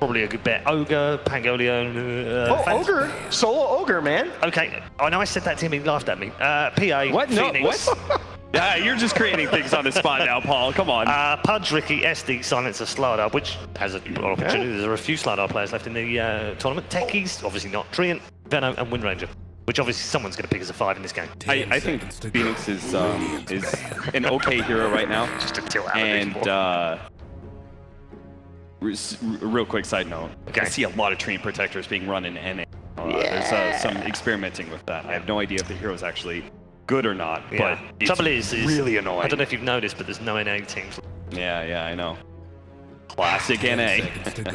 Probably a good bet. Ogre, Pangolian. Ogre, solo Ogre, man. Okay, I know I said that to him. He laughed at me. PA. What? Phoenix. No, what? Yeah, you're just creating things on the spot now, Paul. Come on. Pudge, Ricky, SD, Silencer, Slardar, which has an opportunity. There are a few Slardar players left in the tournament. Techies, obviously not. Treant, Venom, and Wind Ranger, which obviously someone's going to pick as a 5 in this game. I think Phoenix is an okay hero right now. Just to tilt out and real quick side note, okay. I see a lot of Treant Protectors being run in NA. There's some experimenting with that. I have no idea if the hero is actually good or not, but trouble is really annoying. I don't know if you've noticed, but there's no NA teams. Yeah, I know. Classic NA.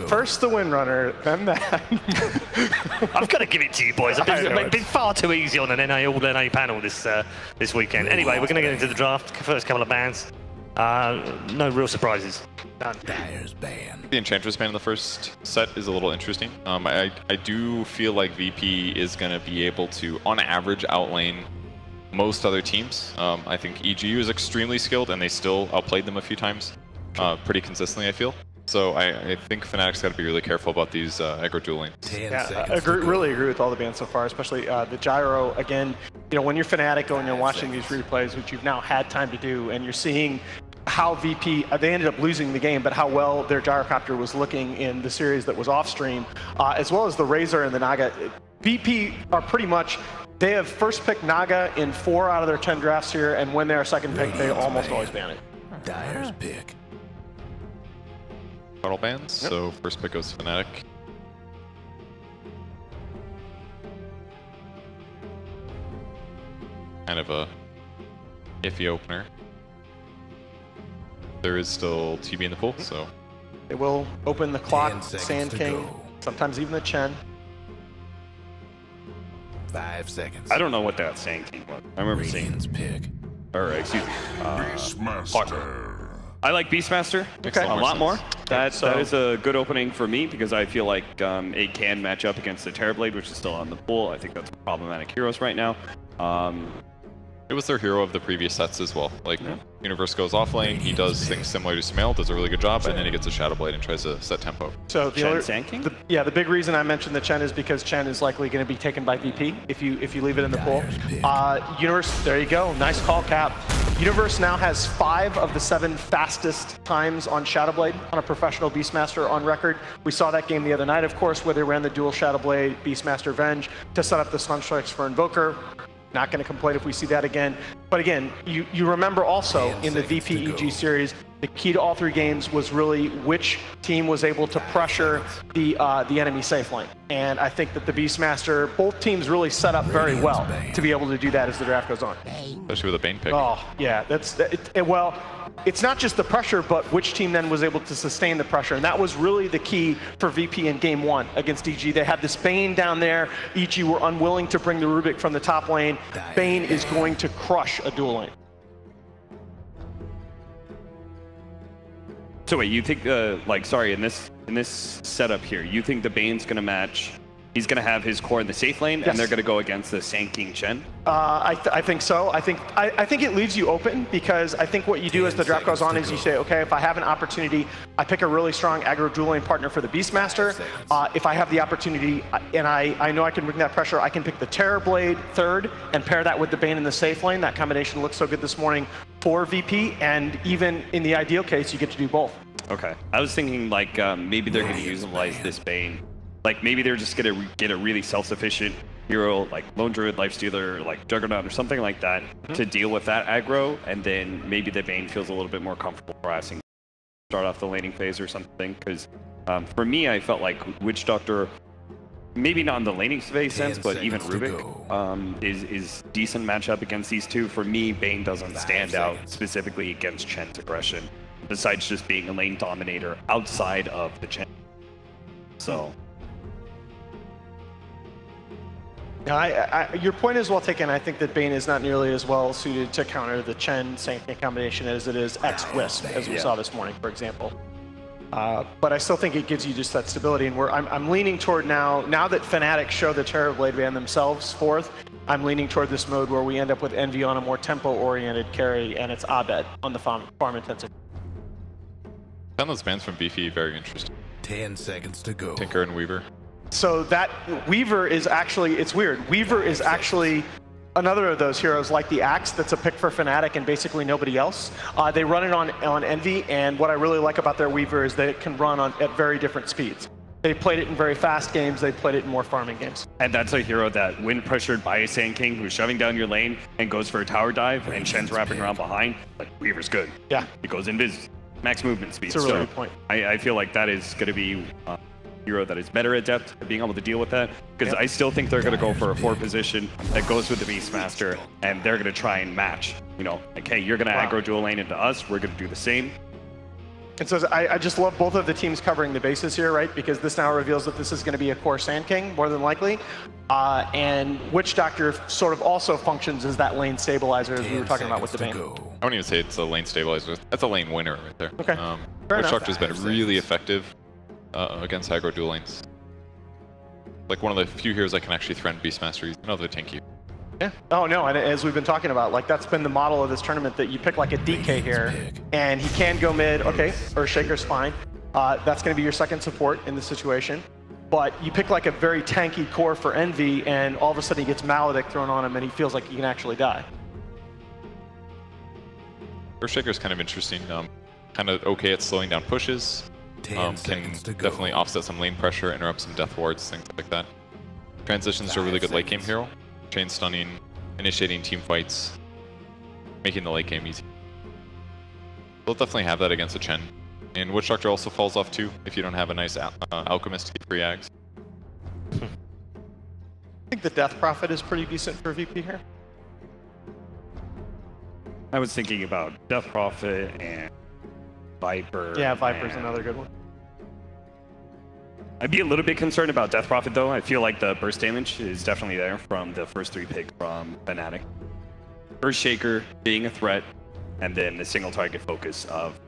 First the Windrunner, then that. I've got to give it to you boys. I've been far too easy on an all NA panel this weekend. Anyway, we're going to get into the draft. First couple of bans. No real surprises. Done. The Enchantress ban in the first set is a little interesting. I do feel like VP is going to be able to, on average, outlane most other teams. I think EGU is extremely skilled, and they still outplayed them a few times pretty consistently, I feel. So I think Fnatic's got to be really careful about these aggro dueling. Yeah, really agree with all the bans so far, especially the gyro. Again, you know, when you're Fnatic and you're watching these replays, which you've now had time to do, and you're seeing how VP, they ended up losing the game, but how well their gyrocopter was looking in the series that was off stream, as well as the Razor and the Naga. VP are pretty much, they have first pick Naga in 4 out of their 10 drafts here, and when they're second pick, they almost always ban it. Dyer's pick. Total bans, so first pick goes Fnatic. Kind of a iffy opener. There is still TB in the pool, so. It will open the clock, Sand King, sometimes even the Chen. 5 seconds. I don't know what that Sand King was. I remember seeing pick. Or excuse me. Beastmaster. I like Beastmaster a lot more. That is a good opening for me because I feel like it can match up against the Terrorblade, which is still on the pool. I think that's problematic heroes right now. It was their hero of the previous sets as well. Like, Universe goes off lane, he does things similar to Sumail, does a really good job, and then he gets a Shadow Blade and tries to set tempo. So the Sand King? the big reason I mentioned the Chen is because Chen is likely going to be taken by VP if you leave it in the pool. Universe, there you go, nice call, Cap. Universe now has 5 of the 7 fastest times on Shadow Blade on a professional Beastmaster on record. We saw that game the other night, of course, where they ran the dual Shadow Blade Beastmaster Venge to set up the Stun Strikes for Invoker. Not going to complain if we see that again. But again, you remember also in the VP EG series, the key to all 3 games was really which team was able to pressure the enemy safe lane. And I think that the Beastmaster, both teams really set up very well to be able to do that as the draft goes on. Especially with a Bane pick. Oh, yeah. Well, it's not just the pressure, but which team then was able to sustain the pressure. And that was really the key for VP in game 1 against EG. They had this Bane down there. EG were unwilling to bring the Rubik from the top lane. Bane is going to crush a dual lane. So wait, you think in this setup here, you think the Bane's gonna match? He's gonna have his core in the safe lane, and they're gonna go against the Sand King Chen. I think so. I think it leaves you open because I think what you do as the draft goes on is you say, okay, if I have an opportunity, I pick a really strong aggro dual lane partner for the Beastmaster. If I have the opportunity and I know I can bring that pressure, I can pick the Terrorblade third and pair that with the Bane in the safe lane. That combination looks so good this morning for VP, and even in the ideal case, you get to do both. Okay, I was thinking like maybe they're gonna utilize this Bane. Like maybe they're just gonna get a really self-sufficient hero like Lone Druid, Lifestealer, like Juggernaut or something like that to deal with that aggro, and then maybe the Bane feels a little bit more comfortable harassing, start off the laning phase or something. Because for me, I felt like Witch Doctor, maybe not in the laning phase sense, but even Rubik is decent matchup against these two. For me, Bane doesn't stand out specifically against Chen's aggression, besides just being a lane dominator outside of the Chen. So. Your point is well taken. I think that Bane is not nearly as well suited to counter the Chen Sand King combination as it is X-Wisp, as we saw this morning, for example. But I still think it gives you just that stability. And I'm leaning toward now that Fnatic show the Terrorblade ban themselves fourth, I'm leaning toward this mode where we end up with Envy on a more tempo-oriented carry, and it's Abed on the farm intensive. I found those bans from VP very interesting. 10 seconds to go. Tinker and Weaver. So that Weaver is actually, it's weird. Weaver is actually another of those heroes like the Axe that's a pick for FNATIC and basically nobody else. They run it on Envy, and what I really like about their Weaver is that it can run at very different speeds. They played it in very fast games, they played it in more farming games. And that's a hero that, when pressured by a Sand King who's shoving down your lane and goes for a tower dive and Shen's wrapping around behind, like, Weaver's good. Yeah. It goes invis, max movement speed. It's a really good point. I feel like that is going to be a hero that is better adept at being able to deal with that, because I still think they're going to go for a 4 position that goes with the Beastmaster, and they're going to try and match. You know, like, hey, you're going to aggro dual lane into us, we're going to do the same. And so I just love both of the teams covering the bases here, right? Because this now reveals that this is going to be a core Sand King, more than likely. And Witch Doctor sort of also functions as that lane stabilizer, as we were talking about with the Bane. I wouldn't even say it's a lane stabilizer. That's a lane winner right there. Okay. Witch Doctor's been really effective against aggro dual lanes. Like one of the few heroes that can actually threaten Beastmaster. He's another tanky. Yeah. Oh no, and as we've been talking about, like, that's been the model of this tournament, that you pick like a DK here, and he can go mid, okay, or Shaker's fine. That's going to be your second support in this situation. But you pick like a very tanky core for Envy, and all of a sudden he gets Maledict thrown on him, and he feels like he can actually die. Shaker's kind of interesting. Kind of okay at slowing down pushes. Can definitely offset some lane pressure, interrupt some death wards, things like that. Transitions to a really good late game hero. Chain stunning, initiating team fights, making the late game easy. They'll definitely have that against a Chen. And Witch Doctor also falls off too if you don't have a nice Alchemist to get free Ags. I think the Death Prophet is pretty decent for VP here. I was thinking about Death Prophet and Viper. Yeah, Viper's another good one. I'd be a little bit concerned about Death Prophet, though. I feel like the burst damage is definitely there from the first 3 picks from FNATIC. First Shaker being a threat, and then the single target focus of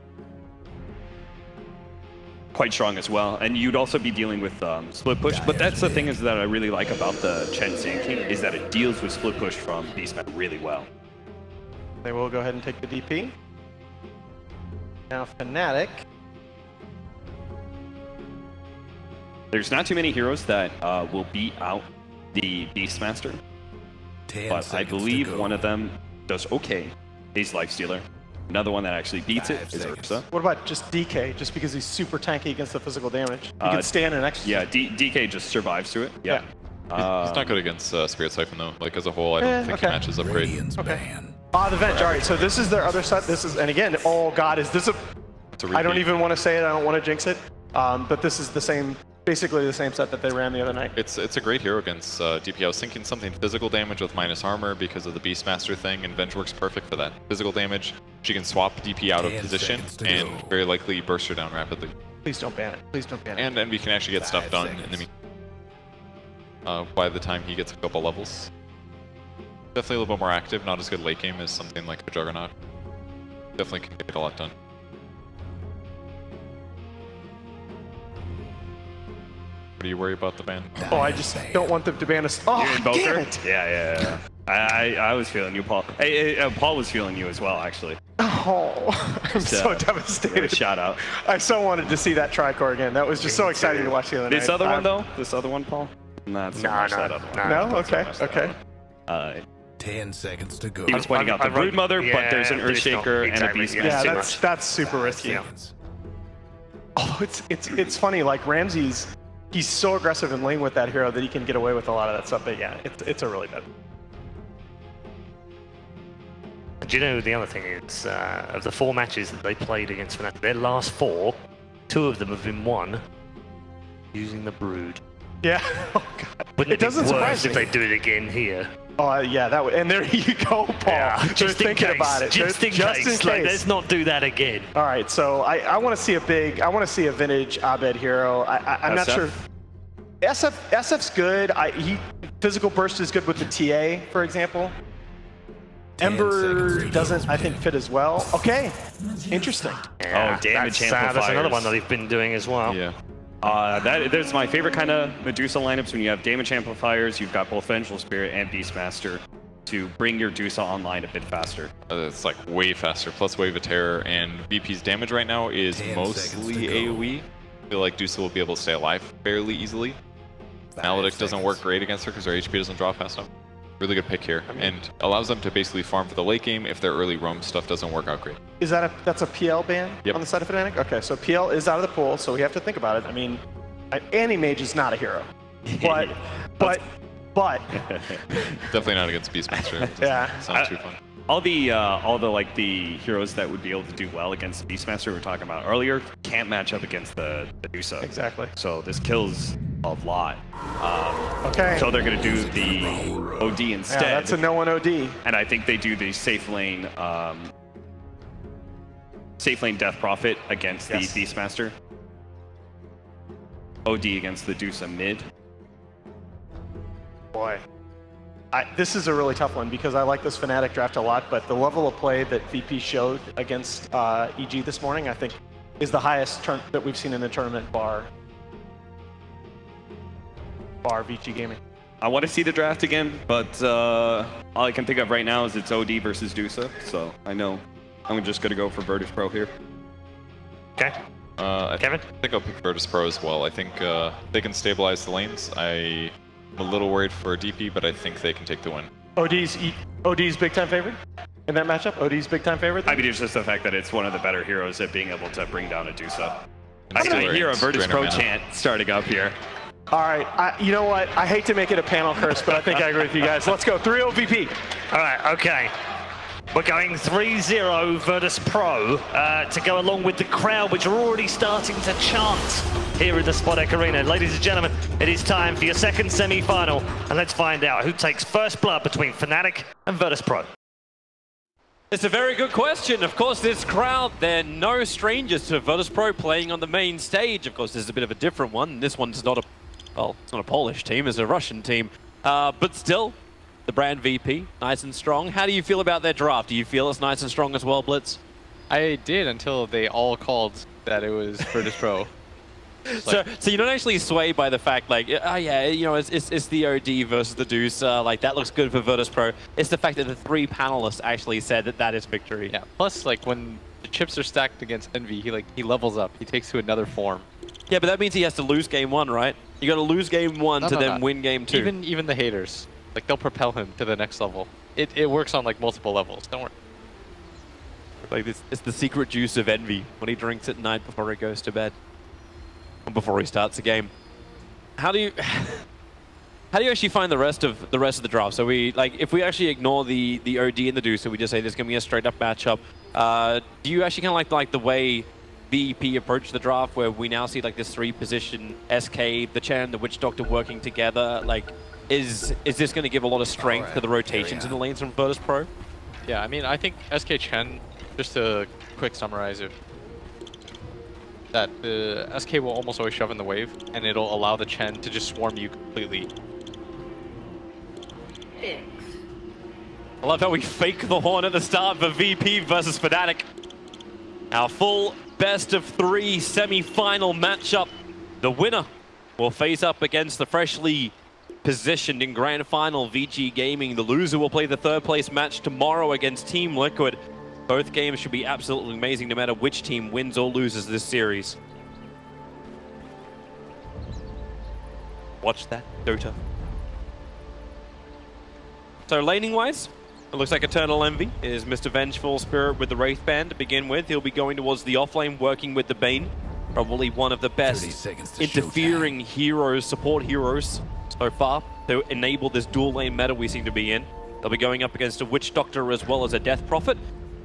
quite strong as well. And you'd also be dealing with split push, but that's the thing is that I really like about the Chen Sand King is that it deals with split push from Beastman really well. They will go ahead and take the DP. Now FNATIC. There's not too many heroes that will beat out the Beastmaster, but I believe one of them does okay. He's Lifestealer. Another one that actually beats it is Ursa. What about just DK, just because he's super tanky against the physical damage? He can stand an extra. Yeah, DK just survives through it. Yeah. He's not good against Spirit Siphon though. Like as a whole, I don't think he matches up great. Okay. The Venge. All right, so this is their other set. This is, and again, oh god, is this a... I don't even want to say it, I don't want to jinx it. But this is the same, basically the same set that they ran the other night. It's a great hero against DP. I was thinking something physical damage with minus armor because of the Beastmaster thing, and Venge works perfect for that. Physical damage, she can swap DP out of position and very likely burst her down rapidly. Please don't ban it. Please don't ban it. And Envy can actually get stuff done in the by the time he gets a couple levels. Definitely a little bit more active, not as good late game as something like a Juggernaut. Definitely can get a lot done. What do you worry about the ban? Oh, I just don't want them to ban us. Oh, damn it! Yeah. I was feeling you, Paul. Hey, Paul was feeling you as well, actually. Oh, I'm so devastated. Shout out. I so wanted to see that Tricore again. That was just so exciting to watch the other night. This other one, though? This other one, Paul? Not so much that other one. No? Okay, okay. 10 seconds to go. He was pointing out the Broodmother, but there's an Earthshaker and a Beastmaster. Yeah, that's super risky. Oh, it's funny, like Ramsey's, he's so aggressive in lane with that hero that he can get away with a lot of that stuff, but yeah, it's a really bad. Do you know the other thing is, of the 4 matches that they played against FNATIC, their last 4, 2 of them have been won using the Brood. Yeah. Oh god. Wouldn't it doesn't surprise me if they do it again here? Oh yeah, that would. And there you go, Paul. Yeah, just thinking about it. Just in case. Like, let's not do that again. All right, so I want to see a vintage Abed hero. I'm not sure. SF's good. Physical burst is good with the TA, for example. Ember doesn't, I think, fit as well. Okay, interesting. Yeah, oh, damage amplifiers. That's another one that they've been doing as well. Yeah. That's my favorite kind of Medusa lineups when you have damage amplifiers. You've got both Vengeful Spirit and Beastmaster to bring your Medusa online a bit faster. It's like way faster, plus Wave of Terror, and VP's damage right now is mostly AoE. I feel like DOTA will be able to stay alive fairly easily. Analytic doesn't work great against her because her HP doesn't drop fast enough. Really good pick here, and allows them to basically farm for the late game if their early roam stuff doesn't work out great. Is that that's a PL ban on the side of FNATIC? Okay, so PL is out of the pool, so we have to think about it. I mean, Anti-Mage is not a hero, but definitely not against Beastmaster. Yeah, it's not too fun. All the like the heroes that would be able to do well against the Beastmaster we were talking about earlier can't match up against the DOTA. Exactly. So this kills a lot. Okay. So they're gonna do the OD instead. Yeah, that's a no one OD. And I think they do the safe lane Death Prophet against the Beastmaster. OD against the DOTA mid. Boy. This is a really tough one because I like this FNATIC draft a lot, but the level of play that VP showed against EG this morning, I think, is the highest that we've seen in the tournament bar VG Gaming. I want to see the draft again, but all I can think of right now is it's OD versus DOTA, so I know I'm just going to go for VIRTUS.PRO here. Okay. Kevin? I think I'll pick VIRTUS.PRO as well. I think they can stabilize the lanes. I'm a little worried for DP, but I think they can take the win. OD's big time favorite in that matchup? OD's big time favorite? I mean, it's just the fact that it's one of the better heroes at being able to bring down a DOTA. I still hear a VIRTUS.PRO chant starting up here. All right, you know what? I hate to make it a panel curse, but I think I agree with you guys. Let's go 3-0 VP. All right, okay. We're going 3-0 VIRTUS.PRO to go along with the crowd, which are already starting to chant here in the Spodek Arena. Ladies and gentlemen, it is time for your second semi-final, and let's find out who takes first blood between FNATIC and VIRTUS.PRO. It's a very good question. Of course, this crowd, they're no strangers to VIRTUS.PRO playing on the main stage. Of course, this is a bit of a different one. This one's not a, well, it's not a Polish team, it's a Russian team. But still, the brand VP, nice and strong. How do you feel about their draft? Do you feel it's nice and strong as well, Blitz? I did until they all called that it was VIRTUS.PRO. So you don't actually sway by the fact, like, oh yeah, you know, it's the OD versus the DOTA, like that looks good for VIRTUS.PRO. It's the fact that the 3 panelists actually said that that is victory. Yeah. Plus, like when the chips are stacked against Envy, he levels up. He takes to another form. Yeah, but that means he has to lose game 1, right? You got to lose game 1 to then win game 2. Even the haters, like they'll propel him to the next level. It works on like multiple levels. Don't worry. Like this, it's the secret juice of Envy when he drinks at night before he goes to bed. Before he starts the game. How do you actually find the rest of the draft? So we, like, if we actually ignore the OD and the DOTA, we just say there's gonna be a straight up matchup. Do you actually kind of like the way VP approached the draft, where we now see like this 3-position SK, the Chen, the Witch Doctor working together? Like, is this going to give a lot of strength to the rotations in the lanes from VIRTUS.PRO? Yeah, I mean, I think SK Chen, just to quick summarize it, that the SK will almost always shove in the wave, and it'll allow the Chen to just swarm you completely. I love how we fake the horn at the start for VP versus FNATIC. Our full best-of-3 semi-final matchup. The winner will face up against the freshly positioned in Grand Final VG Gaming. The loser will play the 3rd place match tomorrow against Team Liquid. Both games should be absolutely amazing no matter which team wins or loses this series. Watch that, DOTA. So laning-wise, it looks like Eternal Envy is Mr. Vengeful Spirit with the Wraith Band to begin with. He'll be going towards the offlane, working with the Bane. Probably one of the best interfering heroes, support heroes so far to enable this dual lane meta we seem to be in. They'll be going up against a Witch Doctor as well as a Death Prophet.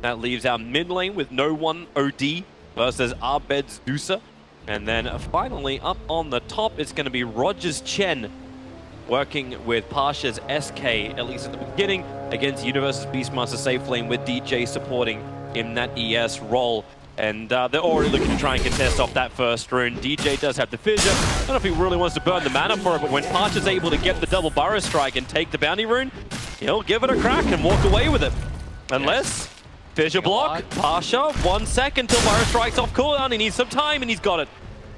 That leaves our mid lane with no one OD versus Arbed's DOTA. And then finally up on the top, it's going to be Roger's Chen working with Pasha's SK, at least at the beginning, against Universe's Beastmaster safe lane with DJ supporting in that ES role. And they're already looking to try and contest off that first rune. DJ does have the fissure. I don't know if he really wants to burn the mana for it, but when Pasha's able to get the double burrow strike and take the bounty rune, he'll give it a crack and walk away with it. Unless... Fissure block, Pasha, 1 second till Burrow strikes off cooldown. He needs some time and he's got it.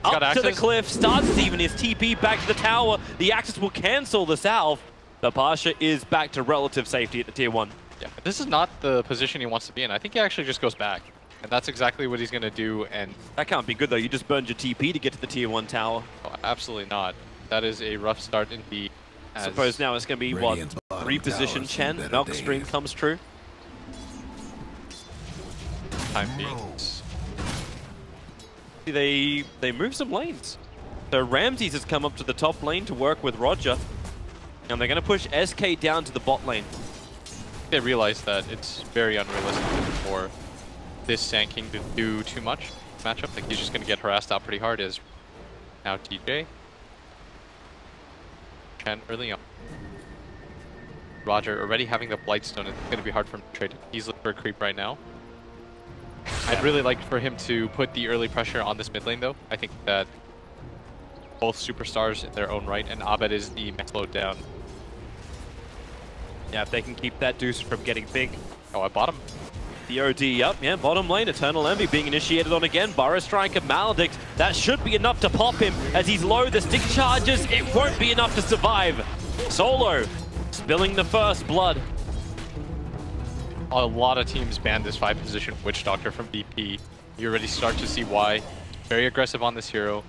Up to the cliff, starts even his TP back to the tower. The Axis will cancel the salve. The Pasha is back to relative safety at the tier 1. Yeah, this is not the position he wants to be in. I think he actually just goes back. And that's exactly what he's going to do, and That can't be good, though. You just burned your TP to get to the tier 1 tower. oh, absolutely not. That is a rough start in B. I suppose now it's going to be, what, reposition Chen? Milk Stream comes true. Time being. They move some lanes. So Ramses has come up to the top lane to work with Roger. And they're going to push SK down to the bot lane. They realize that it's very unrealistic for this Sand King to do too much matchup. Like, he's just going to get harassed out pretty hard as now TJ. Chen early on. Roger already having the Blightstone. It's going to be hard for him to trade it. He's looking for a creep right now. I'd really like for him to put the early pressure on this mid lane, though. I think that both superstars in their own right, and Abed is the max load down. Yeah, if they can keep that Deuce from getting big. Oh, at bottom. The OD up, yeah, bottom lane, Eternal Envy being initiated on again. Burrow Strike and Maledict, that should be enough to pop him as he's low. The stick charges, it won't be enough to survive. Solo spilling the first blood. A lot of teams banned this 5-position Witch Doctor from BP. You already start to see why. Very aggressive on this hero.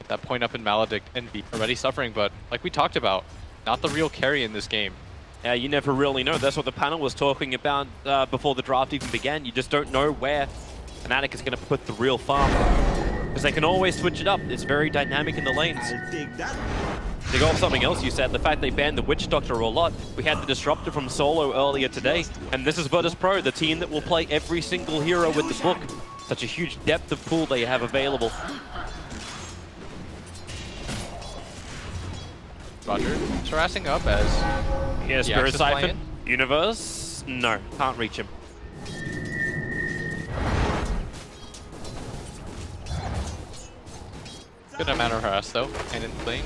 At that point up in Maledict, Envy already suffering, but like we talked about, not the real carry in this game. Yeah, you never really know. That's what the panel was talking about before the draft even began. You just don't know where FNATIC is going to put the real farm. Because they can always switch it up. It's very dynamic in the lanes. To go off something else you said, the fact they banned the Witch Doctor a lot. We had the Disruptor from Solo earlier today. And this is VIRTUS.PRO, the team that will play every single hero with the book. Such a huge depth of pool they have available. Roger harassing up as Yeah, Spirit Siphon. Universe? No, can't reach him. good amount of harass though, and in playing.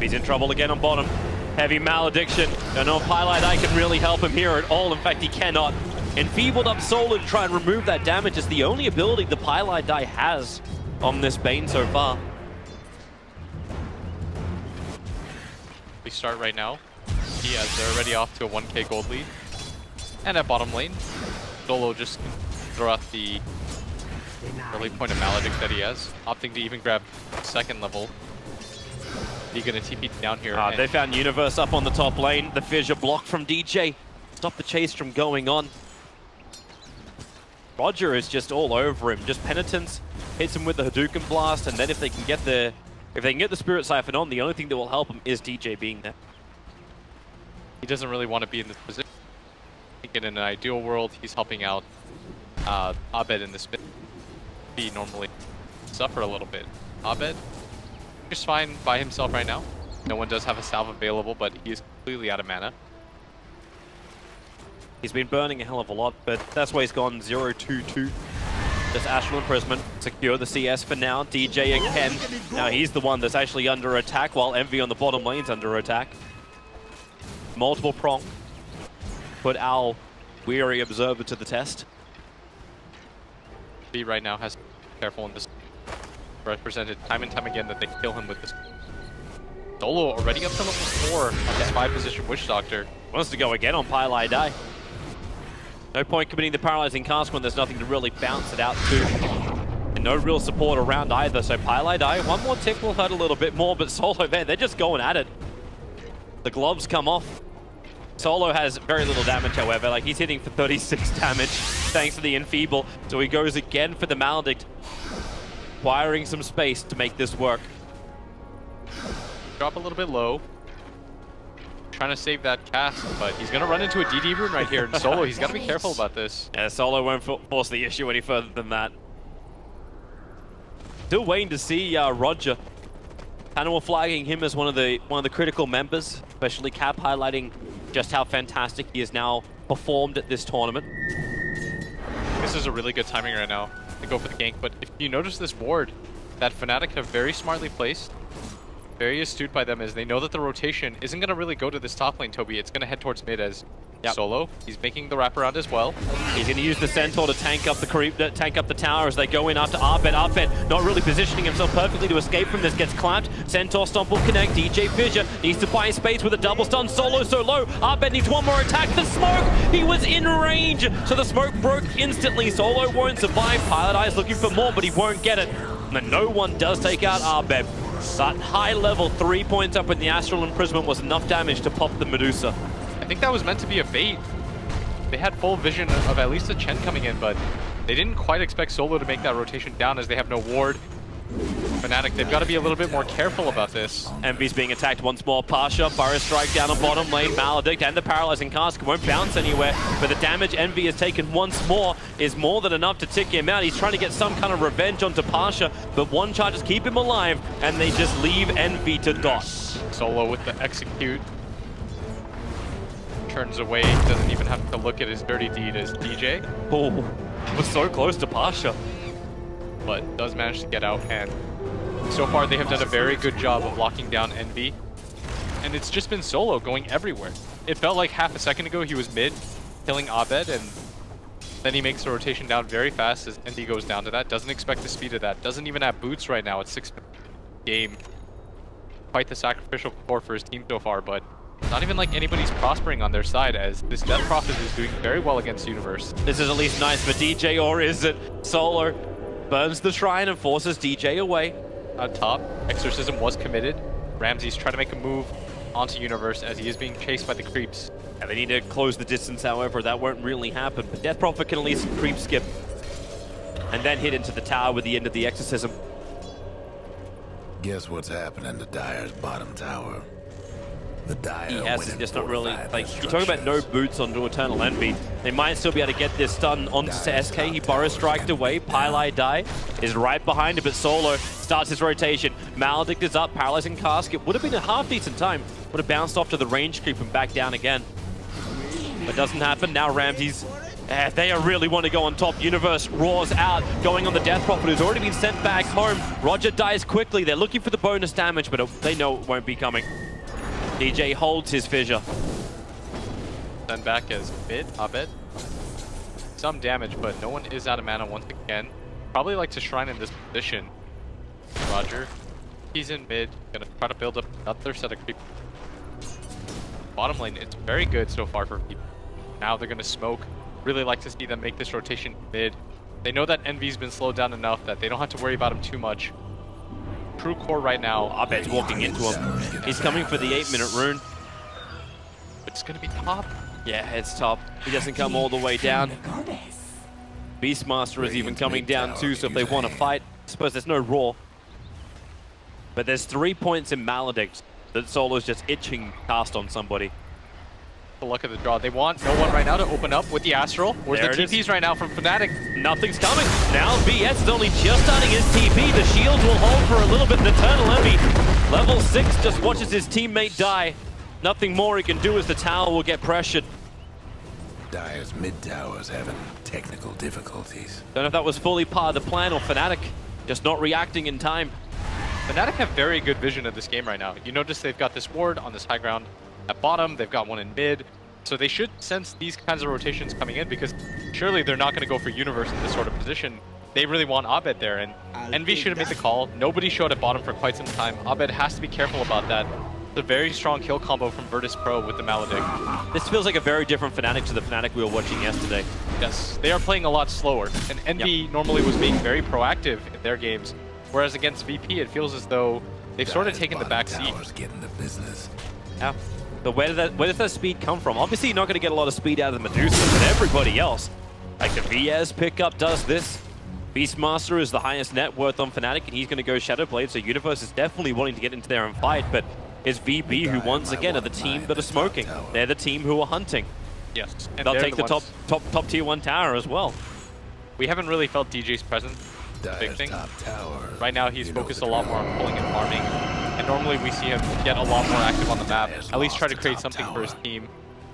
He's in trouble again on bottom. Heavy Malediction. Don't know if Highlight Eye can really help him here at all. In fact, he cannot. Enfeebled up Solar to try and remove that damage is the only ability the Pylite Die has on this Bane so far. We start right now. As they're already off to a 1k gold lead. And at bottom lane, Solo just can throw out the early point of Maledict that he has, opting to even grab second level. He's gonna TP down here. They found Universe up on the top lane. The fissure block from DJ. Stop the chase from going on. Roger is just all over him. Just Penitence hits him with the Hadouken Blast, and then if they can get the Spirit Siphon on, the only thing that will help him is DJ being there. He doesn't really want to be in this position. I think in an ideal world, he's helping out Abed in this mid. He normally suffer a little bit. Abed, just fine by himself right now. No one does have a salve available, but he is completely out of mana. He's been burning a hell of a lot, but that's why he's gone 0-2-2. Just Astral Imprisonment, secure the CS for now. DJ again. Now he's the one that's actually under attack, while Envy on the bottom lane's under attack. Multiple prong. Put our weary observer to the test. B right now has to be careful in this. Represented time and time again that they kill him with this. Solo already up to level 4 on this 5-position Witch Doctor. Wants to go again on Pylite Die. No point committing the Paralyzing Cast when there's nothing to really bounce it out to. And no real support around either, so Pylite Die, one more tick will hurt a little bit more, but Solo there, they're just going at it. The gloves come off. Solo has very little damage, however. Like, he's hitting for 36 damage thanks to the Enfeeble. So he goes again for the Maledict, acquiring some space to make this work. Drop a little bit low. Trying to save that cast, but he's going to run into a DD rune right here. And Solo, he's got to be careful about this. Yeah, Solo won't force the issue any further than that. Still waiting to see Roger. Panel flagging him as one of the critical members, especially Cap highlighting just how fantastic he has now performed at this tournament. This is a really good timing right now to go for the gank, but if you notice this ward that FNATIC have very smartly placed, very astute by them, as they know that the rotation isn't going to really go to this top lane, Toby. It's going to head towards mid as Yep. Solo, he's making the wraparound as well. He's going to use the Centaur to tank up the tower as they go in after Arbed. Arbed not really positioning himself perfectly to escape from this, gets clamped. Centaur Stomp will connect. DJ Fissure needs to buy space with a double stun. Solo so low. Arbed needs one more attack. The smoke, he was in range, so the smoke broke instantly. Solo won't survive. Pilot Eye is looking for more, but he won't get it. And no one does take out Arbed. That high level 3 points up in the Astral Imprisonment was enough damage to pop the Medusa. I think that was meant to be a bait. They had full vision of at least a Chen coming in, but they didn't quite expect Solo to make that rotation down as they have no ward. FNATIC, they've got to be a little bit more careful about this. Envy's being attacked once more. Pasha, Burrow Strike down on bottom lane. Maledict and the Paralyzing Cask won't bounce anywhere, but the damage Envy has taken once more is more than enough to tick him out. He's trying to get some kind of revenge onto Pasha, but one charges keep him alive, and they just leave Envy to dot. Solo with the execute. Turns away, doesn't even have to look at his dirty deed as DJ. Oh, was so close to Pasha. But does manage to get out, and so far they have done a very good job of locking down Envy. And it's just been Solo going everywhere. It felt like half a second ago he was mid, killing Abed, and then he makes the rotation down very fast as Envy goes down to that. Doesn't expect the speed of that. Doesn't even have boots right now. It's 6 game. Quite the sacrificial core for his team so far, but not even like anybody's prospering on their side, as this Death Prophet is doing very well against Universe. This is at least nice for DJ, or is it? Solo burns the shrine and forces DJ away. On top, Exorcism was committed. Ramsey's trying to make a move onto Universe as he is being chased by the creeps. Yeah, they need to close the distance, however, that won't really happen. But Death Prophet can at least creep skip and then hit into the tower with the end of the Exorcism. Guess what's happening to Dire's bottom tower? The Dire He has just not really, like, you're talking about no boots onto Eternal Envy. They might still be able to get this stun onto SK. He Burrow Striked away. Pylai Die is right behind him, but Solo starts his rotation. Maledict is up, Paralyzing Cask. It would have been a half-decent time. Would have bounced off to the range creep and back down again. But doesn't happen. Now Ramsey's, they really want to go on top. Universe roars out, going on the Death Prophet, who's already been sent back home. Roger dies quickly. They're looking for the bonus damage, but they know it won't be coming. DJ holds his fissure. Send back as mid, Abed. Some damage, but no one is out of mana once again. Probably like to shrine in this position. Roger. He's in mid, gonna try to build up another set of creep. Bottom lane, it's very good so far for people. Now they're gonna smoke. Really like to see them make this rotation mid. They know that Envy's been slowed down enough that they don't have to worry about him too much. True core right now. Abed's walking into him. He's coming for the 8-minute rune. But it's gonna be top. Yeah, it's top. He doesn't come all the way down. Beastmaster is even coming down too, so if they want to fight, I suppose there's no Raw. But there's 3 points in Maledict that Solo's just itching cast on somebody. The luck of the draw. They want no one right now to open up with the Astral. Where's the TPs right now from FNATIC? Nothing's coming. Now VS is only just starting his TP. The shields will hold for a little bit. The Eternal Envy, level 6, just watches his teammate die. Nothing more he can do as the tower will get pressured. Dire's mid tower's having technical difficulties. Don't know if that was fully part of the plan or FNATIC just not reacting in time. FNATIC have very good vision of this game right now. You notice they've got this ward on this high ground at bottom, they've got one in mid, so they should sense these kinds of rotations coming in, because surely they're not going to go for Universe in this sort of position. They really want Abed there, and Envy should have made the call. Nobody showed at bottom for quite some time. Abed has to be careful about that. It's a very strong kill combo from VIRTUS.PRO with the Maledict. This feels like a very different FNATIC to the FNATIC we were watching yesterday. Yes, they are playing a lot slower, and Envy normally was being very proactive in their games, whereas against VP it feels as though they've sort of taken the back seat. Getting the business. Yeah. But where does that speed come from? Obviously, you're not going to get a lot of speed out of the Medusa, but everybody else, like the VS pickup does this. Beastmaster is the highest net worth on FNATIC, and he's going to go Shadowblade, so Universe is definitely wanting to get into there and fight, but it's VP who, once again, are the team that are smoking. They're the team who are hunting. Yes. And they'll take the top tier 1 tower as well. We haven't really felt DJ's presence. Big thing. Right now, he's focused a lot more on pulling and farming. And normally we see him get a lot more active on the map, at least try to create something for his team.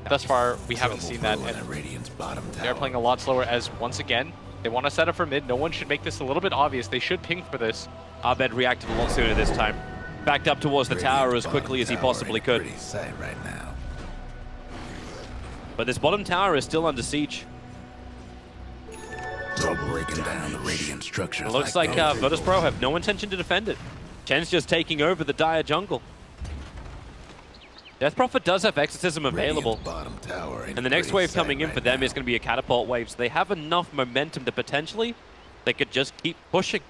Thus far, we haven't seen that, and they're playing a lot slower as, once again, they want to set up for mid. No one should make this a little bit obvious. They should ping for this. Abed reacted a lot sooner this time. Backed up towards the tower as quickly as he possibly could. But this bottom tower is still under siege. They're breaking down the radiant structures. It looks like VIRTUS.PRO have no intention to defend it. Chen's just taking over the dire jungle. Death Prophet does have Exorcism available. And the next wave coming in for them is going to be a catapult wave. So they have enough momentum to potentially, they could just keep pushing.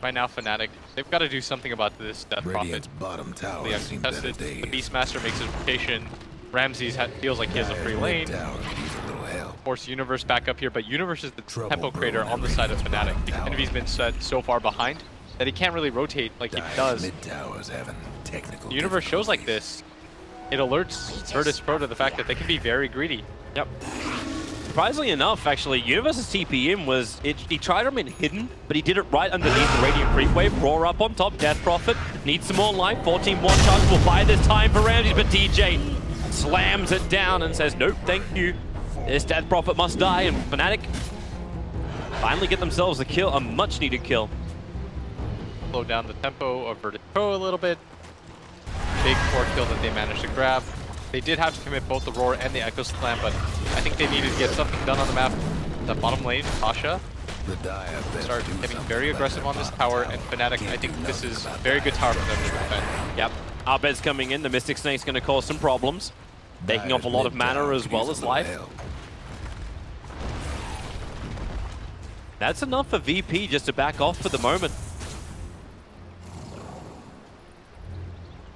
Right now, FNATIC, they've got to do something about this Death Prophet. Bottom tower The Beastmaster makes his rotation. Ramses feels like he has a free lane. Of course, Universe back up here, but Universe is the tempo creator on the side of FNATIC. Envy's been set so far behind that he can't really rotate like he does. The Universe shows like this, it alerts VIRTUS.PRO to the fact that they can be very greedy. Yep. Surprisingly enough, actually, Universe's TP in was, he tried to remain hidden, but he did it right underneath the Radiant Creep Wave. Roar up on top, Death Prophet needs some more life. 14 one charge will buy this time for Ramses, but DJ slams it down and says, nope, thank you. This Death Prophet must die, and FNATIC finally get themselves a kill, a much needed kill. Slow down the tempo of VIRTUS.PRO a little bit. Big 4 kill that they managed to grab. They did have to commit both the Roar and the Echo Slam, but I think they needed to get something done on the map. The bottom lane, Pasha, start getting very aggressive on this tower, and FNATIC, I think this is a very good tower for them to defend. Yep. Abed's coming in, the Mystic Snake's going to cause some problems. Taking off a lot of mana as well as life. That's enough for VP just to back off for the moment.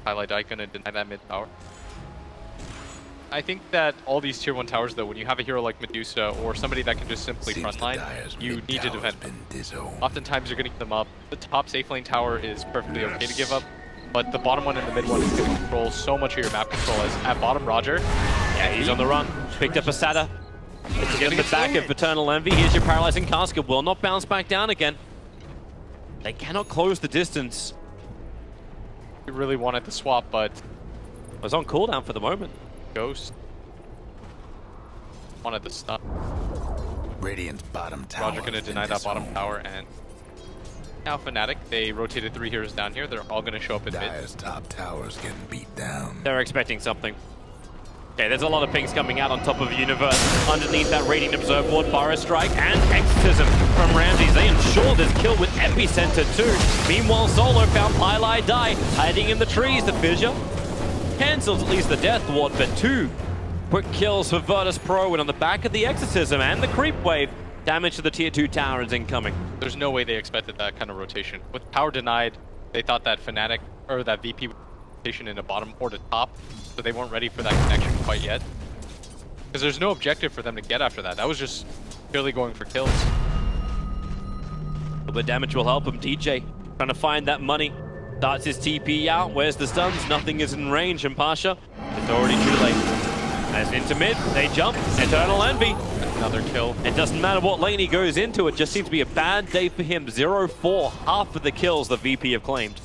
Highlight Ike gonna deny that mid tower. I think that all these tier 1 towers though, when you have a hero like Medusa or somebody that can just simply frontline, you need to defend them. Oftentimes you're gonna get them up. The top safe lane tower is perfectly okay to give up, but the bottom one and the mid one is gonna control so much of your map control. As at bottom, Roger. Yeah, he's on the run. Picked up a Sata. Getting the back of Eternal Envy. Here's your Paralyzing Casket. Will not bounce back down again. They cannot close the distance. He really wanted the swap, but it was on cooldown for the moment. Ghost wanted the stun. Radiant's bottom tower. Roger gonna deny that bottom tower, and now FNATIC, they rotated 3 heroes down here. They're all gonna show up in mid. Top tower's getting beat down. They're expecting something. Okay, there's a lot of pings coming out on top of Universe. Underneath that Radiant Observe Ward, Fire Strike, and Exorcism from Ramses. They ensure this kill with Epicenter too. Meanwhile, Solo found Pylai Die, hiding in the trees. The fissure cancels at least the Death Ward, but 2 quick kills for VIRTUS.PRO, and on the back of the Exorcism and the Creep Wave, damage to the tier 2 tower is incoming. There's no way they expected that kind of rotation. With power denied, they thought that FNATIC, or that VP rotation in the bottom or the top, so they weren't ready for that connection quite yet. Because there's no objective for them to get after that. That was just purely going for kills. A little bit of damage will help him. DJ trying to find that money. Starts his TP out. Where's the stuns? Nothing is in range, and Pasha, it's already too late. As into mid, they jump. Eternal Envy. Another kill. It doesn't matter what lane he goes into, it just seems to be a bad day for him. 0-4, half of the kills the VP have claimed.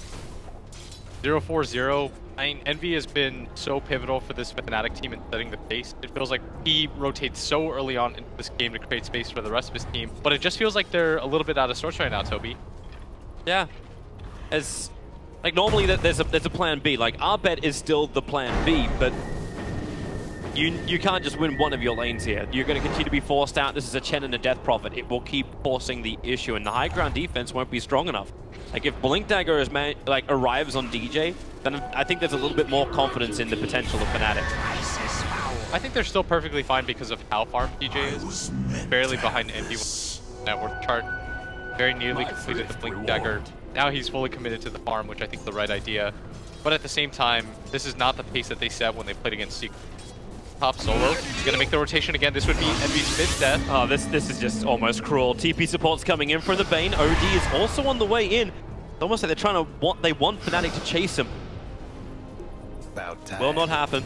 0-4-0. I mean, Envy has been so pivotal for this FNATIC team in setting the pace. It feels like he rotates so early on in this game to create space for the rest of his team, but it just feels like they're a little bit out of sorts right now, Toby. Yeah. As like normally there's a plan B. Like Abed is still the plan B, but you can't just win one of your lanes here. You're going to continue to be forced out. This is a Chen and a Death Prophet. It will keep forcing the issue, and the high ground defense won't be strong enough. Like if Blink Dagger is arrives on DJ, then I think there's a little bit more confidence in the potential of FNATIC. I think they're still perfectly fine because of how farm DJ is. Barely behind Envy network chart. Very nearly completed the Blink Dagger. Now he's fully committed to the farm, which I think is the right idea. But at the same time, this is not the pace that they set when they played against Secret. Top Solo. He's going to make the rotation again. This would be Envy's fifth death. Oh, this is just almost cruel. TP support's coming in from the Bane. OD is also on the way in. It's almost like they're trying to want FNATIC to chase him. Will not happen.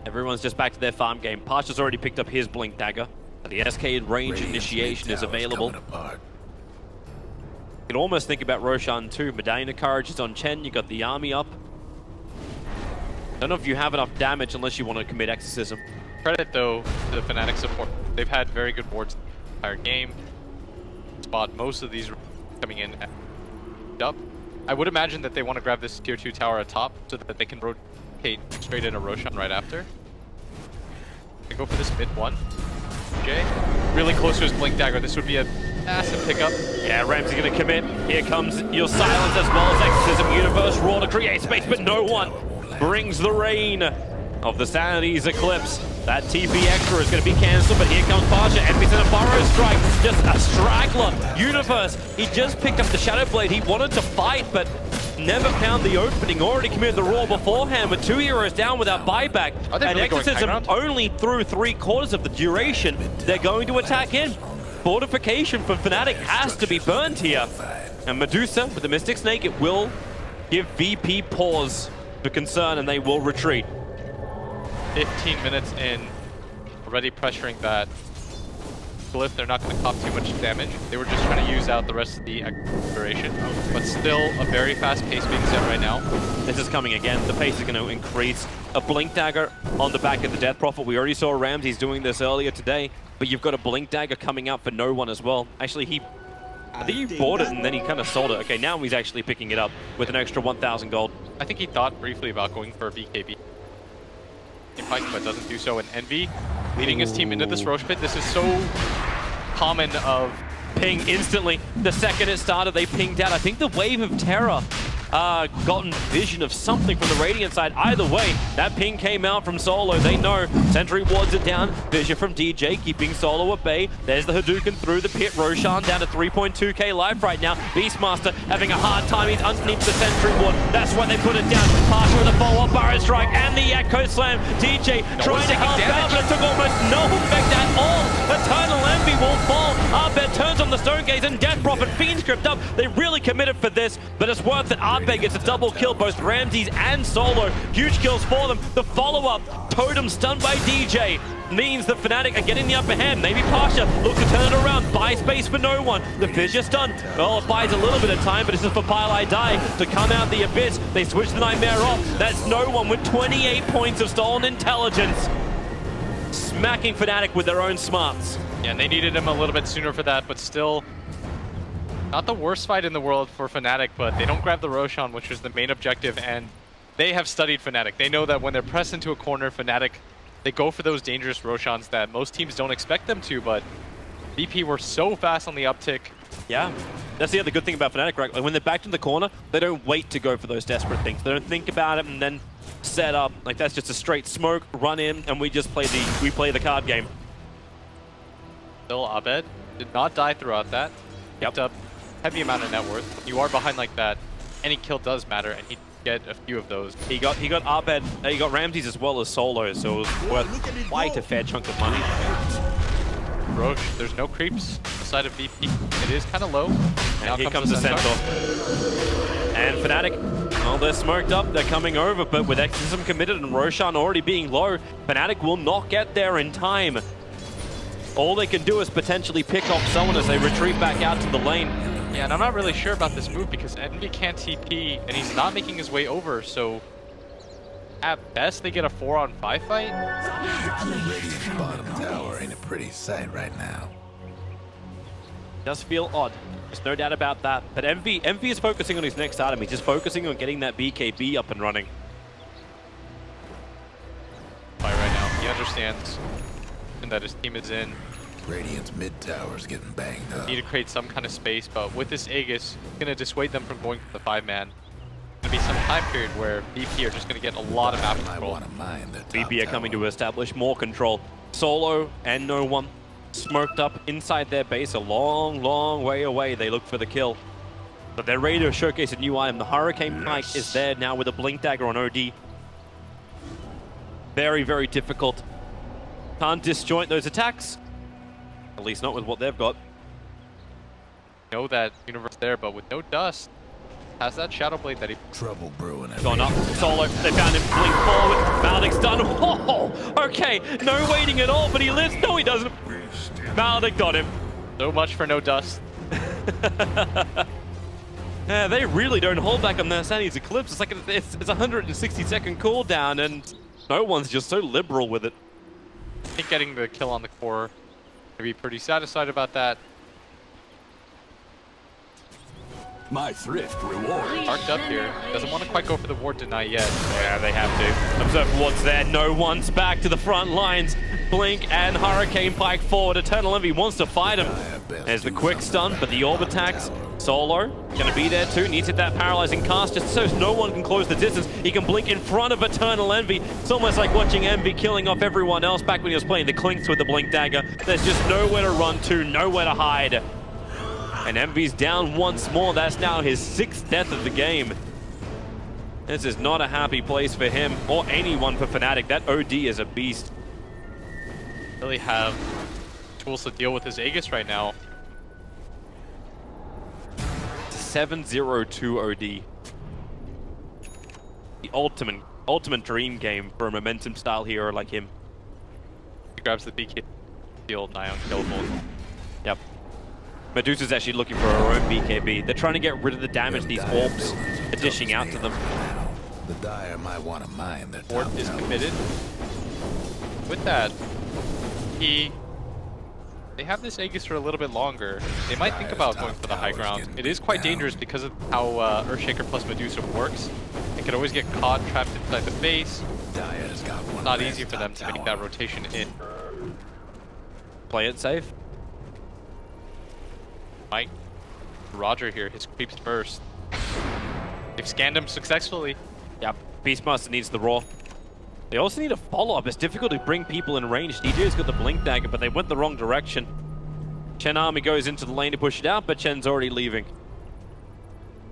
Everyone's just back to their farm game. Pasha's already picked up his Blink Dagger. The SK range initiation is available. You can almost think about Roshan too. Medallion of Courage is on Chen. You got the army up. Don't know if you have enough damage unless you want to commit Exorcism. Credit though to the FNATIC support. They've had very good wards the entire game. Spot most of these coming in up. I would imagine that they want to grab this tier 2 tower atop so that they can Kate straight in a Roshan right after. They go for this mid one. Jay, really close to his Blink Dagger. This would be a massive pickup. Yeah, Ramsey gonna commit. Here comes your silence as well as Exorcism Universe. Raw to create space, but no one brings the rain of the Sanity's Eclipse. That TP extra is going to be cancelled, but here comes Pasha. Envy's in a Burrow Strike, just a straggler. Universe, he just picked up the Shadow Blade. He wanted to fight, but never found the opening. Already committed the Raw beforehand with 2 heroes down without buyback. Are they and really going Exorcism high ground? only through 3/4 of the duration. They're going to attack in. Fortification from Fnatic has to be burned here. And Medusa with the Mystic Snake, it will give VP pause for concern, and they will retreat. 15 minutes in, already pressuring that glyph. They're not going to cop too much damage. They were just trying to use out the rest of the duration, but still a very fast pace being set right now. This is coming again. The pace is going to increase. A Blink Dagger on the back of the Death Prophet. We already saw Ramsey's doing this earlier today, but you've got a Blink Dagger coming out for no one as well. Actually, I think he bought it and then he kind of sold it. Okay, now he's actually picking it up with an extra 1,000 gold. I think he thought briefly about going for a BKB. But doesn't do so, and Envy leading his team into this Roche pit. This is so common of ping instantly. The second it started, they pinged out. I think the Wave of Terror gotten vision of something from the Radiant side. Either way, that ping came out from Solo. They know. Sentry wards it down. Vision from DJ, keeping Solo at bay. There's the Hadouken through the pit. Roshan down to 3.2k life right now. Beastmaster having a hard time. He's underneath the Sentry ward. That's why they put it down. Pasha with a follow-up Burrow Strike and the Echo Slam. DJ trying to help out, but it took almost no effect at all. Eternal Envy will fall. Arbed turns on the Stone Gaze and Death Prophet Fiend script up. They really committed for this, but it's worth it. Arbed gets a double kill, both Ramses and Solo. Huge kills for them. The follow-up, Totem stunned by DJ, means the Fnatic are getting the upper hand. Maybe Pasha looks to turn it around, buy space for no one. The Fissure stun, well, it buys a little bit of time, but this is for Pile I Die to come out the Abyss. They switch the Nightmare off. That's no one with 28 points of stolen intelligence. Smacking Fnatic with their own smarts. Yeah, and they needed him a little bit sooner for that, but still not the worst fight in the world for Fnatic, but they don't grab the Roshan, which was the main objective, and they have studied Fnatic. They know that when they're pressed into a corner, Fnatic, they go for those dangerous Roshans that most teams don't expect them to, but VP were so fast on the uptick. Yeah, that's the other good thing about Fnatic, right? Like when they're backed in the corner, they don't wait to go for those desperate things. They don't think about it and then set up. Like that's just a straight smoke, run in, and we just play the card game. Still, Abed did not die throughout that. Picked up heavy amount of net worth. You are behind like that, any kill does matter, and he get a few of those. He got Abed, he got Ramses as well as Solo, so it was worth quite a fair chunk of money. Roche, there's no creeps aside of VP. It is kind of low. And here comes the Centaur. And Fnatic, well, they're smoked up, they're coming over, but with Exorcism committed and Roshan already being low, Fnatic will not get there in time. All they can do is potentially pick off someone as they retreat back out to the lane. Yeah, and I'm not really sure about this move because Envy can't TP, and he's not making his way over, so at best they get a 4-on-5 fight. Radiant's bottom tower ain't a pretty sight right now. Does feel odd. There's no doubt about that. But Envy is focusing on his next item. He's just focusing on getting that BKB up and running. Right now, he understands that his team is in. Radiant's mid tower's getting banged up. Need to create some kind of space, but with this Aegis, it's going to dissuade them from going for the 5-man. There's going to be some time period where VP are just going to get a lot of map control. VP are coming to establish more control. Solo and no one smoked up inside their base a long, long way away. They look for the kill. But they're ready to showcase a new item. The Hurricane Pike is there now with a Blink Dagger on OD. Very, very difficult. Can't disjoint those attacks. At least not with what they've got. Know that universe there, but with no dust, has that Shadow Blade that he... Trouble brewing. Gone up. Solo. They found him. Blink forward. Maledic's done. Oh, okay. No waiting at all, but he lives. No, he doesn't. Maledic got him. So much for no dust. Yeah, they really don't hold back on their Sanity's Eclipse. It's like it's a 160-second cooldown, and no one's just so liberal with it. I think getting the kill on the core, to be pretty satisfied about that. My thrift reward. Parked up here. Doesn't want to quite go for the ward deny yet. Yeah, they have to. Observe what's there. No one's back to the front lines. Blink and Hurricane Pike forward. Eternal Envy wants to fight him. There's the quick stun, but the orb attacks. Solo gonna be there too. Needs to hit that paralyzing cast just so no one can close the distance. He can blink in front of Eternal Envy. It's almost like watching Envy killing off everyone else back when he was playing the Clinks with the blink dagger. There's just nowhere to run to, nowhere to hide. And Envy's down once more. That's now his 6th death of the game. This is not a happy place for him or anyone for FNATIC. That OD is a beast. Really have tools to deal with his Aegis right now. 7-0-2 OD. The ultimate dream game for a momentum style hero like him. He grabs the BK field, nigh unkillable. Yep. Medusa's actually looking for her own BKB. They're trying to get rid of the damage these orbs are dishing out to them. The Dire might want to mine their Ward is committed. With that, they have this Aegis for a little bit longer. They might think about going for the high ground. It is quite dangerous because of how Earthshaker plus Medusa works. It could always get caught, trapped inside the base. It's not easy for them to make that rotation in. Play it safe. Mike, Roger here, his creeps first. They've scanned him successfully. Yep, Beastmaster needs the raw. They also need a follow-up. It's difficult to bring people in range. DJ's got the blink dagger, but they went the wrong direction. Chen Army goes into the lane to push it out, but Chen's already leaving.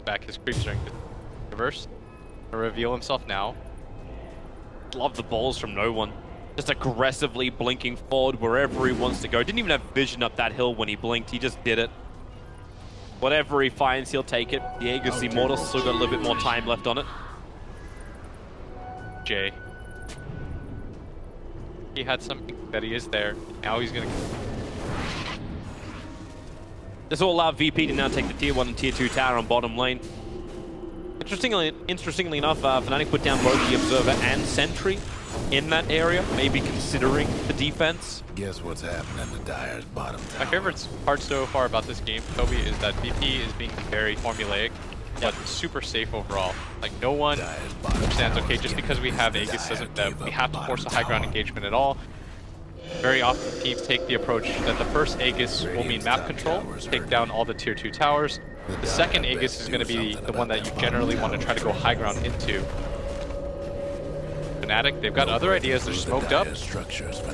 Back his creep strength. Reverse. To reveal himself now. Love the balls from no one. Just aggressively blinking forward wherever he wants to go. Didn't even have vision up that hill when he blinked. He just did it. Whatever he finds, he'll take it. The Aegis Immortal still got a little bit more time left on it. Jay. He had something that he is there. Now he's gonna... This will allow VP to now take the tier 1 and tier 2 tower on bottom lane. Interestingly enough, FNATIC put down both the Observer and Sentry in that area, maybe considering the defense. Guess what's happening to Dire's bottom tower? My favorite part so far about this game, Toby, is that VP is being very formulaic, but super safe overall. Like, no one understands, okay, just because we have Aegis doesn't that we have to force a high ground engagement at all. Very often teams take the approach that the first Aegis will mean map control, take down all the tier 2 towers. The second Aegis is going to be the one that you generally want to try to go high ground into. FNATIC, they've got other ideas, they're smoked up.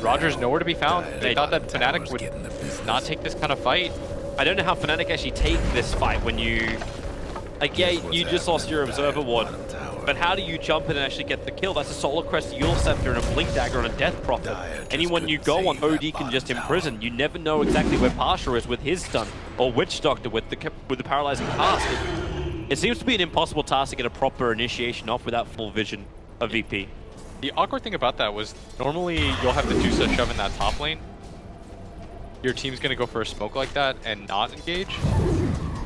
Roger's nowhere to be found. They thought that FNATIC would not take this kind of fight. I don't know how FNATIC actually take this fight when you... Like, yeah, you just lost your Observer Ward, but how do you jump in and actually get the kill? That's a Solar Crest, Yule Scepter, and a Blink Dagger and a Death Prophet. Anyone you go on, OD can just imprison. You never know exactly where Pasha is with his stun, or Witch Doctor with the paralyzing cast. It seems to be an impossible task to get a proper initiation off without full vision of VP. The awkward thing about that was, normally you'll have the Medusa shove in that top lane. Your team's gonna go for a smoke like that and not engage.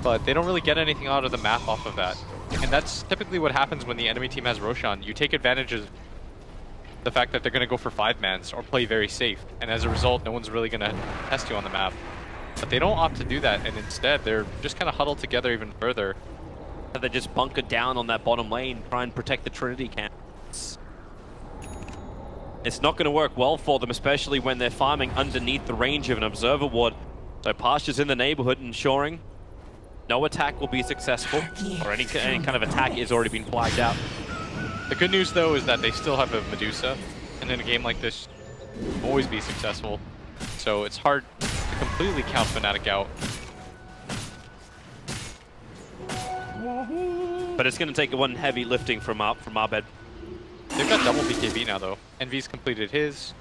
But they don't really get anything out of the map off of that. And that's typically what happens when the enemy team has Roshan. You take advantage of the fact that they're going to go for 5-mans or play very safe. And as a result, no one's really going to test you on the map. But they don't opt to do that, and instead they're just kind of huddled together even further. They just bunker down on that bottom lane, try and protect the Trinity camps. It's not going to work well for them, especially when they're farming underneath the range of an Observer Ward. So Pasha's in the neighborhood, ensuring no attack will be successful, or any kind of attack is already been flagged out. The good news, though, is that they still have a Medusa, and in a game like this, you'll always be successful. So it's hard to completely count FNATIC out. But it's going to take one heavy lifting from Abed. They've got double BKB now, though. Envy's completed his.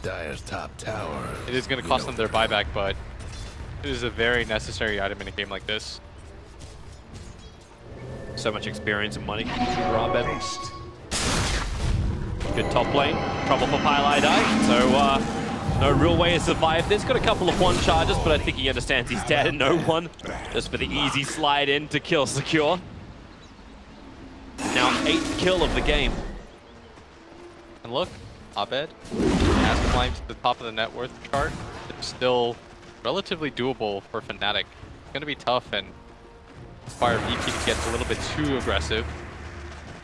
Dire's top tower. It is going to cost them their buyback, but it is a very necessary item in a game like this. So much experience and money for Abed. Good top lane. Trouble for Pylai. So no real way to survive this. Got a couple of one charges, but I think he understands he's dead. No one. Just for the easy slide in to kill secure. Now 8th kill of the game. And look, Abed has climbed to the top of the net worth chart. It's still relatively doable for FNATIC. It's going to be tough, and Require VP to get a little bit too aggressive.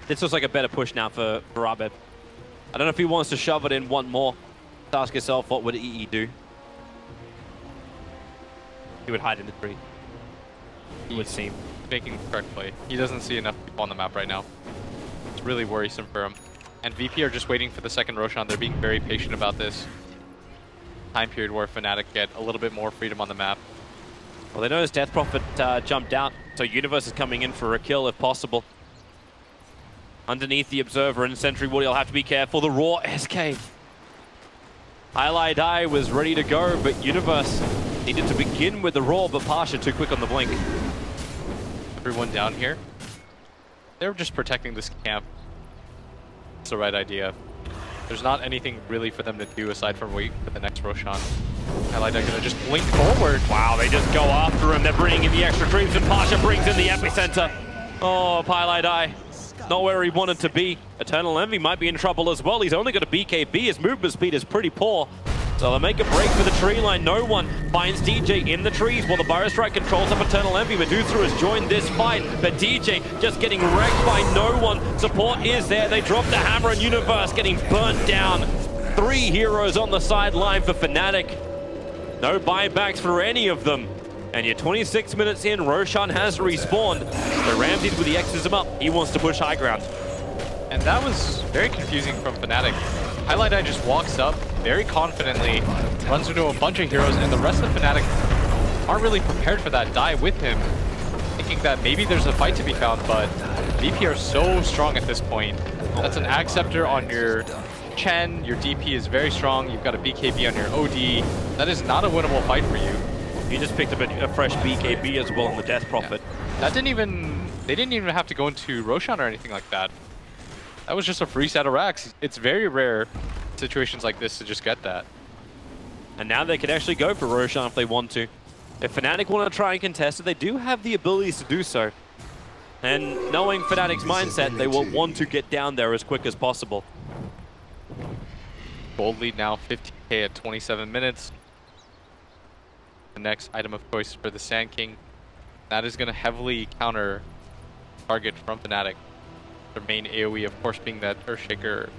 This looks like a better push now for Abed. I don't know if he wants to shove it in one more. Ask yourself, what would EE do? He would hide in the tree. It would seem. Making the correct play. He doesn't see enough people on the map right now. It's really worrisome for him. And VP are just waiting for the second Roshan. They're being very patient about this time period where FNATIC get a little bit more freedom on the map. Well, they noticed Death Prophet jumped out, so Universe is coming in for a kill if possible. Underneath the Observer and Sentry Woody, I'll have to be careful. The Raw SK. Highlight Eye was ready to go, but Universe needed to begin with the Raw, but Pasha too quick on the blink. Everyone down here. They're just protecting this camp. It's the right idea. There's not anything really for them to do aside from wait for the next Roshan. Highlight Eye gonna just blink forward. Wow, they just go after him. They're bringing in the extra creeps, and Pasha brings in the epicenter. Oh, Highlight Eye. Not where he wanted to be. Eternal Envy might be in trouble as well. He's only got a BKB. His movement speed is pretty poor. So they'll make a break for the tree line. No one finds DJ in the trees while the Biostrike controls up Eternal Envy. Medusa has joined this fight, but DJ just getting wrecked by no one. Support is there. They drop the hammer, and Universe getting burnt down. 3 heroes on the sideline for FNATIC. No buybacks for any of them. And you're 26 minutes in, Roshan has respawned. So Ramsey's with the Exorcism up. He wants to push high ground. And that was very confusing from FNATIC. Highlight Eye just walks up very confidently, runs into a bunch of heroes, and the rest of FNATIC aren't really prepared for that die with him, thinking that maybe there's a fight to be found, but VP are so strong at this point. That's an Acceptor on your Chen, your DP is very strong, you've got a BKB on your OD. That is not a winnable fight for you. You just picked up a fresh BKB as well on the Death Prophet. Yeah. They didn't even have to go into Roshan or anything like that. That was just a free set of racks. It's very rare situations like this to just get that. And now they can actually go for Roshan if they want to. If FNATIC want to try and contest it, they do have the abilities to do so. And knowing FNATIC's mindset, they will want to get down there as quick as possible. Gold lead now 15k at 27 minutes. The next item of choice for the Sand King. That is going to heavily counter target from FNATIC. Their main AoE, of course, being that Earthshaker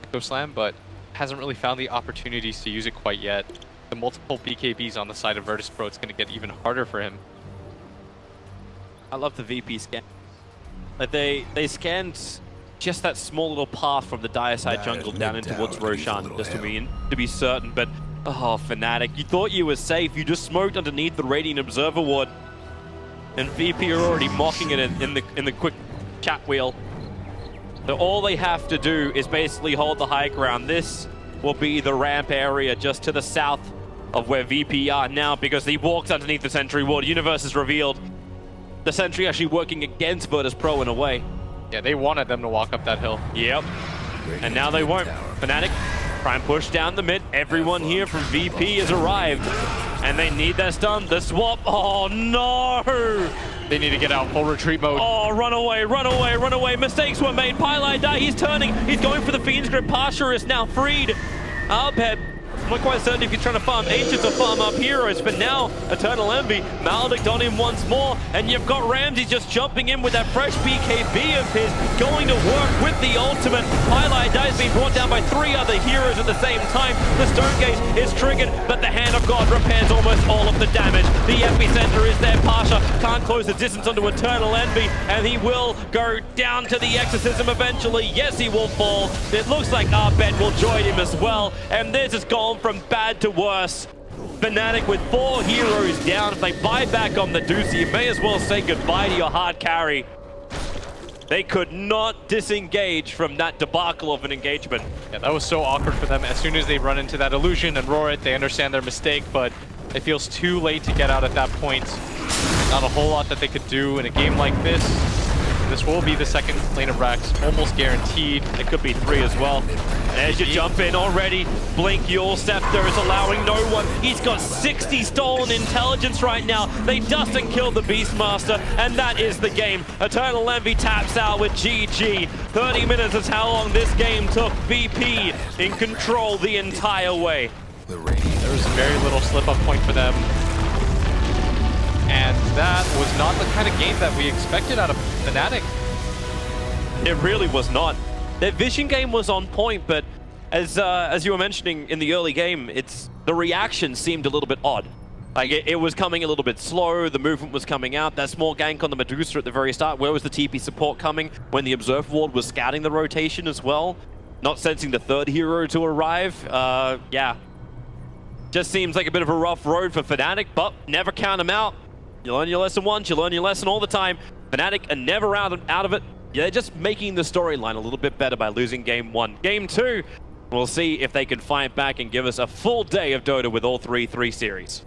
Echo Slam, but hasn't really found the opportunities to use it quite yet. The multiple BKBs on the side of VIRTUS.PRO, it's going to get even harder for him. I love the VP scan. Like they scanned just that small little path from the dire side jungle down in towards Roshan, just to be certain, but oh, FNATIC, you thought you were safe. You just smoked underneath the Radiant Observer Ward. And VP are already mocking it in the quick chat wheel. So all they have to do is basically hold the high ground. This will be the ramp area just to the south of where VP are now, because he walks underneath the Sentry Ward. Universe is revealed. The Sentry actually working against VIRTUS.PRO in a way. Yeah, they wanted them to walk up that hill. Yep. And now they won't. FNATIC try and push down the mid. Everyone here from VP has arrived. And they need that stun. The swap. Oh, no. They need to get out full retreat mode. Oh, run away, run away, run away. Mistakes were made. Pylai die. He's turning. He's going for the Fiend's Grip. Pasha is now freed. Albed, I'm not quite certain if he's trying to farm Ancients or farm up heroes, but now Eternal Envy, Maledict on him once more, and you've got Ramsey just jumping in with that fresh BKB of his, going to work with the ultimate. Highlight Dice being brought down by 3 other heroes at the same time. The Stone Gate is triggered, but the Hand of God repairs almost all of the damage. The epicenter is there. Pasha can't close the distance onto Eternal Envy, and he will go down to the Exorcism eventually. Yes, he will fall. It looks like Arbed will join him as well, and this has gone from bad to worse. FNATIC with 4 heroes down. If they buy back on the Deucey, you may as well say goodbye to your hard carry. They could not disengage from that debacle of an engagement. Yeah, that was so awkward for them. As soon as they run into that illusion and roar it, they understand their mistake, but it feels too late to get out at that point. Not a whole lot that they could do in a game like this. This will be the second lane of racks, almost guaranteed. It could be 3 as well. There's your jump in already. Blink Yule Scepter is allowing no one. He's got 60 stolen intelligence right now. They dust and kill the Beastmaster, and that is the game. Eternal Envy taps out with GG. 30 minutes is how long this game took. VP in control the entire way. There was very little slip-up point for them. And that was not the kind of game that we expected out of FNATIC. It really was not. Their vision game was on point, but as you were mentioning in the early game, the reaction seemed a little bit odd. Like, it was coming a little bit slow, the movement was coming out, that small gank on the Medusa at the very start, where was the TP support coming when the Observe Ward was scouting the rotation as well? Not sensing the third hero to arrive, yeah. Just seems like a bit of a rough road for FNATIC, but never count them out. You learn your lesson once, you learn your lesson all the time. FNATIC are never out of it. Yeah, they're just making the storyline a little bit better by losing game 1. Game 2, we'll see if they can fight back and give us a full day of Dota with all 3 series.